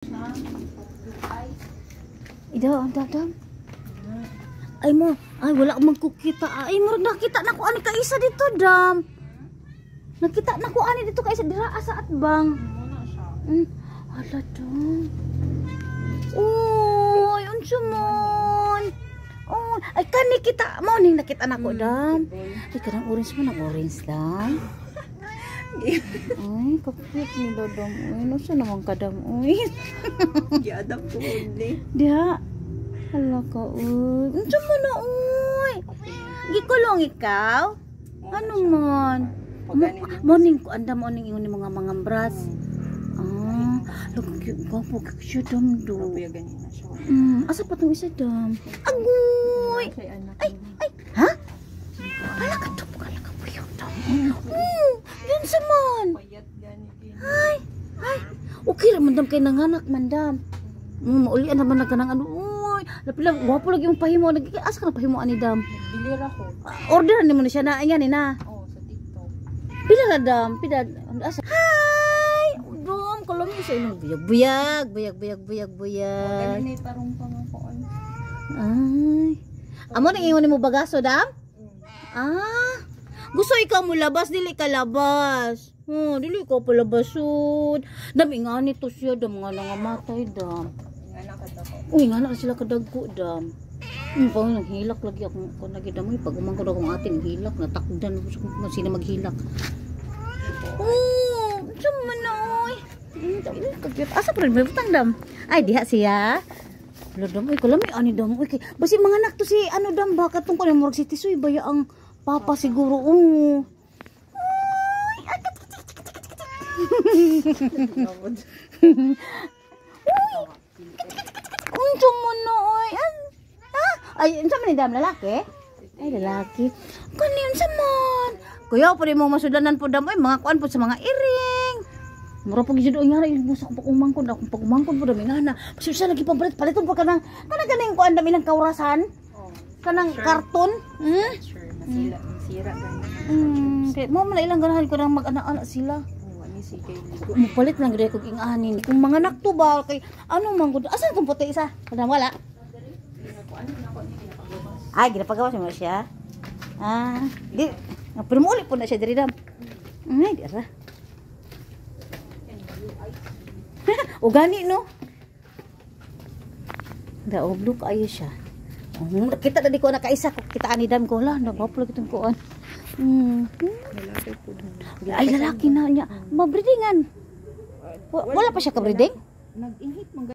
Ida, dam. Ay mo, ay wala akong magkukita. Ay mo nakita na ko ani ka isa dito, dam. Nakita na ko ani dito ka isa dira sa atbang. Hala dam. Oy, unsa man? Oh, ay kani kita mo ning nakita na ko, dam. Ay kanang orange mo, nang orange lang. Ay, kapit ni Dodom. Uy, no siya naman kadam. Uy. Giadap ko ulit. Diha. Hala ka, uy. Unsa mo na, uy? Gikulong ikaw? Ano man? Morning ko, anda morning ingon ni mga bras. Lagi ko siya dam do. Asa pa tong isa dam? Agoy! Ay, ha? Hala ka to, hala ka puyo dam. Yan sa man. Ay. Okay ra man dam kay nanganak man dam. Maulian naman na kanang ano. Uy, lapila wapo lagi yung pahimo. Asa ka na pahimo ani dam? Bilir ako. Order ni mo na siya na ayan na. Oh, sa TikTok. Pila ra dam? Pila asa? Hi! Dom, kalong sa inong buyag. Ganun na tarong pa nga ko. Ay. Amo nang ingon nimo bagaso dam? Gusto ikaw mo labas, dili ka labas. Dili ko pa labasod. Dam ingani to siya, dam nga nangamatay dam. Uy, nga na sila kadagko dam. Pag naghilak lagi ako nagidam. Pag umangkod akong atin, hilak, natakdan ako sa sino maghilak. Sama na oy. Asa pa rin may butang dam? Ay, diha siya. Dam, uy, kalami ani dam. Uy, basi mga anak to si ano dam, baka tungkol yung Morag City. Suy, baya ang papa siguro. Uy, unsa mo na oy? Ay, unsa man ni dam lalaki? Ay, lalaki. Kani unsa man? Kuya, pwede mo masudanan po dam. Ay, mga kuan po sa mga iring. Mura po gid nga rin mo sa pag-umangkon akong pag-umangkon po dami nga na. Kasi siya lagi pampalit paliton po kanang ganing kuan dami ng kaurasan. Kanang karton. Sure, masira ganyan. Kay mo man ilang ganahan ko nang mag-anak-anak sila. Mupalit lang gid ko ing-anin. Kung mga anak to ba kay ano man gud. Asa tong puti isa? Kada wala. Ay, ginapagawas mo siya. Di pero mo ulit po na siya diri dam. Ay, di ra. O gani no? Daoblo kayo siya. Kita na di ko nakaisa ko kita ani dam ko la, nagwapo lagi tong kuan. Lalaki po. Ay lalaki na niya. Mabreedingan. Wala pa siya ka breeding? Nag-inhit